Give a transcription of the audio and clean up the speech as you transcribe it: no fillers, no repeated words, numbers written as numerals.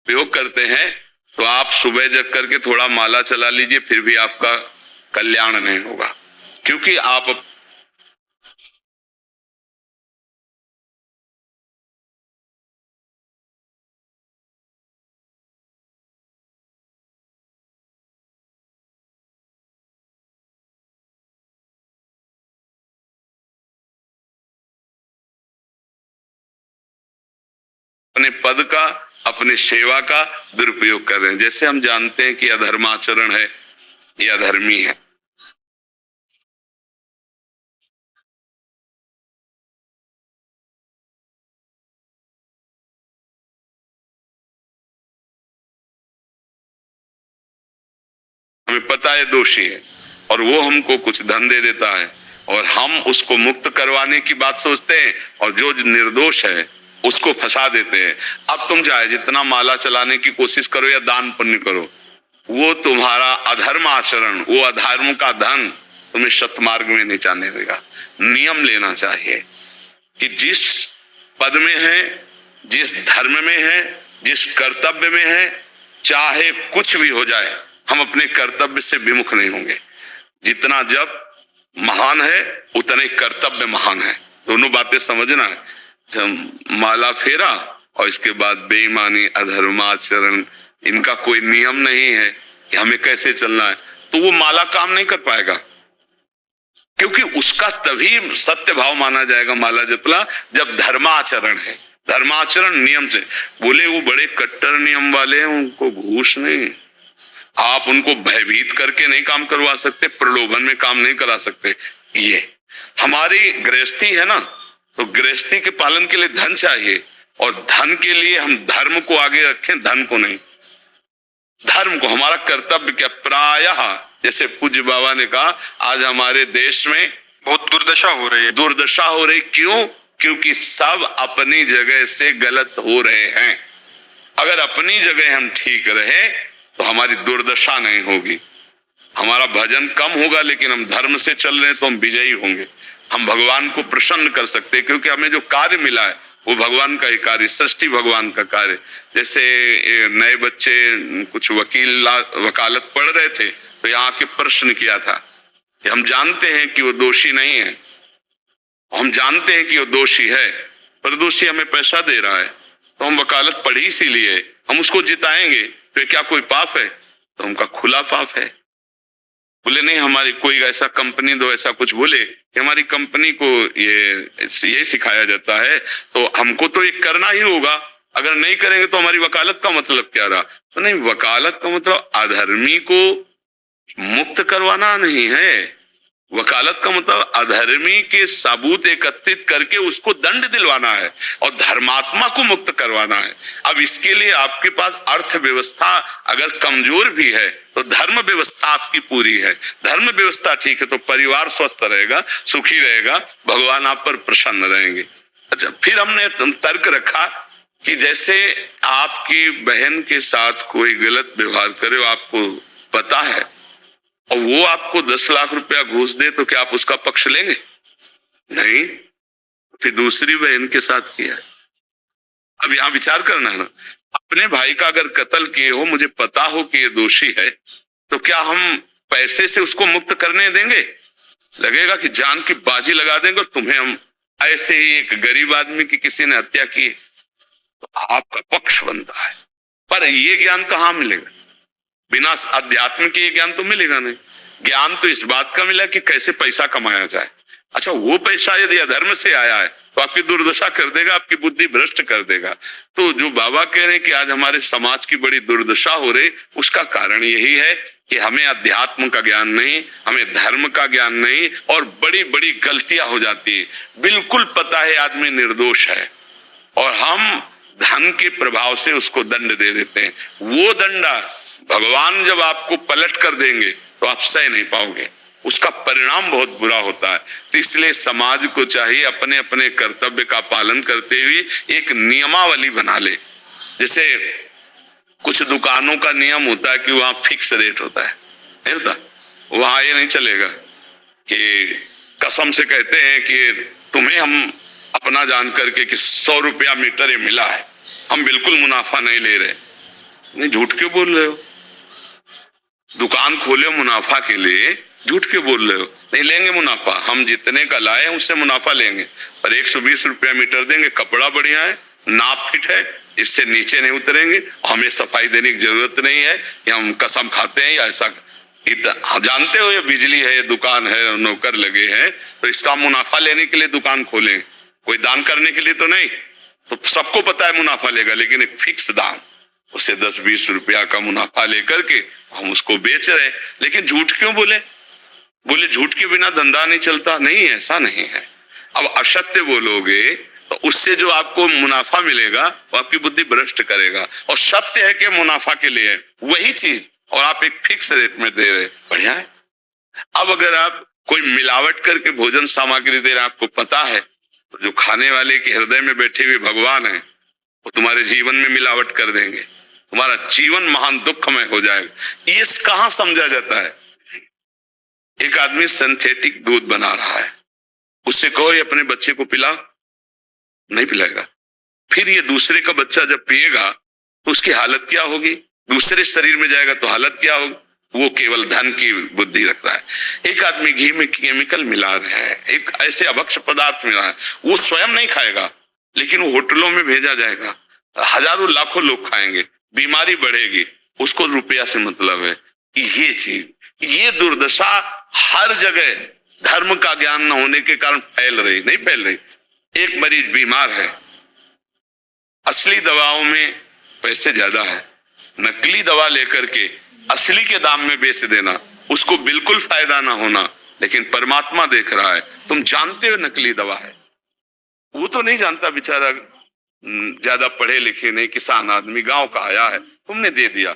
उपयोग करते हैं तो आप सुबह जग करके थोड़ा माला चला लीजिए, फिर भी आपका कल्याण नहीं होगा, क्योंकि आप अपने पद का, अपने सेवा का दुरुपयोग कर रहे हैं। जैसे हम जानते हैं कि अधर्माचरण है, यह अधर्मी है। हमें पता है दोषी है और वो हमको कुछ धन दे देता है और हम उसको मुक्त करवाने की बात सोचते हैं और जो निर्दोष है उसको फंसा देते हैं। अब तुम चाहे जितना माला चलाने की कोशिश करो या दान पुण्य करो, वो तुम्हारा अधर्म आचरण, वो अधर्म का धन तुम्हें सतमार्ग में नहीं जाने देगा। नियम लेना चाहिए कि जिस पद में है, जिस धर्म में है, जिस कर्तव्य में है, चाहे कुछ भी हो जाए, हम अपने कर्तव्य से विमुख नहीं होंगे। जितना जब महान है उतने कर्तव्य महान है। दोनों बातें समझना है। जब माला फेरा और इसके बाद बेईमानी, अधर्माचरण, इनका कोई नियम नहीं है कि हमें कैसे चलना है, तो वो माला काम नहीं कर पाएगा, क्योंकि उसका तभी सत्य भाव माना जाएगा माला जपला जब धर्माचरण है। धर्माचरण नियम से, बोले वो बड़े कट्टर नियम वाले हैं, उनको घूस नहीं, आप उनको भयभीत करके नहीं काम करवा सकते, प्रलोभन में काम नहीं करा सकते। ये हमारी गृहस्थी है ना, तो गृहस्थी के पालन के लिए धन चाहिए और धन के लिए हम धर्म को आगे रखें, धन को नहीं। धर्म को, हमारा कर्तव्य क्या, प्रायः जैसे पूज्य बाबा ने कहा आज हमारे देश में बहुत दुर्दशा हो रही है। दुर्दशा हो रही, क्यों? क्योंकि सब अपनी जगह से गलत हो रहे हैं। अगर अपनी जगह हम ठीक रहे तो हमारी दुर्दशा नहीं होगी, हमारा भजन कम होगा, लेकिन हम धर्म से चल रहे हैं तो हम विजयी होंगे। हम भगवान को प्रसन्न कर सकते हैं, क्योंकि हमें जो कार्य मिला है वो भगवान का ही कार्य, सृष्टि भगवान का कार्य। जैसे नए बच्चे कुछ वकालत पढ़ रहे थे तो यहाँ के प्रश्न किया था कि हम जानते हैं कि वो दोषी नहीं है, हम जानते हैं कि वो दोषी है, पर दोषी हमें पैसा दे रहा है, तो हम वकालत पढ़ी इसीलिए, हम उसको जिताएंगे, तो क्या कोई पाप है? तो उनका खुला पाप है। बोले नहीं, हमारी कोई ऐसा कंपनी दो, ऐसा कुछ बोले कि हमारी कंपनी को ये सिखाया जाता है, तो हमको तो ये करना ही होगा, अगर नहीं करेंगे तो हमारी वकालत का मतलब क्या रहा? तो नहीं, वकालत का मतलब अधर्मी को मुक्त करवाना नहीं है, वकालत का मतलब अधर्मी के सबूत एकत्रित करके उसको दंड दिलवाना है और धर्मात्मा को मुक्त करवाना है। अब इसके लिए आपके पास अर्थव्यवस्था अगर कमजोर भी है तो धर्म व्यवस्था आपकी पूरी है। धर्म व्यवस्था ठीक है तो परिवार स्वस्थ रहेगा, सुखी रहेगा, भगवान आप पर प्रसन्न रहेंगे। अच्छा, फिर हमने तर्क रखा कि जैसे आपकी बहन के साथ कोई गलत व्यवहार करे, आपको पता है, और वो आपको 10 लाख रुपया घूस दे, तो क्या आप उसका पक्ष लेंगे? नहीं। फिर दूसरी बहन के साथ किया है। अब यहां विचार करना है ना, अपने भाई का अगर कत्ल किए हो, मुझे पता हो कि ये दोषी है, तो क्या हम पैसे से उसको मुक्त करने देंगे? लगेगा कि जान की बाजी लगा देंगे और तुम्हें हम, ऐसे ही एक गरीब आदमी की किसी ने हत्या की है तो आपका पक्ष बनता है। पर ये ज्ञान कहाँ मिलेगा? बिना अध्यात्म के ये ज्ञान तो मिलेगा नहीं। ज्ञान तो इस बात का मिला कि कैसे पैसा कमाया जाए। अच्छा, वो पैसा यदि अधर्म से आया है तो आपकी दुर्दशा कर देगा, आपकी बुद्धि भ्रष्ट कर देगा। तो जो बाबा कह रहे हैं कि आज हमारे समाज की बड़ी दुर्दशा हो रही, उसका कारण यही है कि हमें अध्यात्म का ज्ञान नहीं, हमें धर्म का ज्ञान नहीं, और बड़ी बड़ी गलतियां हो जाती है। बिल्कुल पता है आदमी निर्दोष है और हम धन के प्रभाव से उसको दंड दे देते हैं। वो दंडा भगवान जब आपको पलट कर देंगे तो आप सह नहीं पाओगे, उसका परिणाम बहुत बुरा होता है। तो इसलिए समाज को चाहिए अपने अपने कर्तव्य का पालन करते हुए एक नियमावली बना ले। जैसे कुछ दुकानों का नियम होता है कि वहां फिक्स रेट होता है, नहीं होता? वहां ये नहीं चलेगा कि कसम से कहते हैं कि तुम्हें हम अपना जान करके कि 100 रुपया मीटर ये मिला है, हम बिल्कुल मुनाफा नहीं ले रहे, नहीं, झूठ क्यों बोल रहे हो? दुकान खोले मुनाफा के लिए, झूठ क्यों बोल रहे हो? नहीं लेंगे मुनाफा, हम जितने का लाए हैं उससे मुनाफा लेंगे, पर 120 रुपया मीटर देंगे, कपड़ा बढ़िया है, नाप फिट है, इससे नीचे नहीं उतरेंगे, हमें सफाई देने की जरूरत नहीं है कि हम कसम खाते हैं या ऐसा। हम जानते हो ये बिजली है, ये दुकान है, नौकर लगे हैं, तो इसका मुनाफा लेने के लिए दुकान खोले, कोई दान करने के लिए तो नहीं। तो सबको पता है मुनाफा लेगा, लेकिन एक फिक्स दाम, उससे 10-20 रुपया का मुनाफा लेकर के हम उसको बेच रहे। लेकिन झूठ क्यों बोले? बोले झूठ के बिना धंधा नहीं चलता। नहीं, ऐसा नहीं है। अब असत्य बोलोगे तो उससे जो आपको मुनाफा मिलेगा वो आपकी बुद्धि भ्रष्ट करेगा, और सत्य है कि मुनाफा के लिए है वही चीज, और आप एक फिक्स रेट में दे रहे, बढ़िया है। अब अगर आप कोई मिलावट करके भोजन सामग्री दे रहे, आपको पता है तो जो खाने वाले के हृदय में बैठे हुए भगवान है वो तुम्हारे जीवन में मिलावट कर देंगे, तुम्हारा जीवन महान दुखमय हो जाएगा। ये कहां समझा जाता है? एक आदमी सिंथेटिक दूध बना रहा है, उससे कहो ये अपने बच्चे को पिला, नहीं पिलाएगा। फिर ये दूसरे का बच्चा जब पिएगा तो उसकी हालत क्या होगी? दूसरे शरीर में जाएगा तो हालत क्या होगी? वो केवल धन की बुद्धि रखता है। एक आदमी घी में केमिकल मिला रहा है, एक ऐसे अभक्ष पदार्थ मिला है, वो स्वयं नहीं खाएगा, लेकिन वो होटलों में भेजा जाएगा, हजारों लाखों लोग खाएंगे, बीमारी बढ़ेगी, उसको रुपया से मतलब है। ये चीज, ये दुर्दशा हर जगह धर्म का ज्ञान न होने के कारण फैल रही, नहीं फैल रही। एक मरीज बीमार है, असली दवाओं में पैसे ज्यादा है, नकली दवा लेकर के असली के दाम में बेच देना, उसको बिल्कुल फायदा ना होना, लेकिन परमात्मा देख रहा है। तुम जानते हो नकली दवा है, वो तो नहीं जानता बेचारा, ज्यादा पढ़े लिखे नहीं, किसान आदमी गांव का आया है, तुमने दे दिया,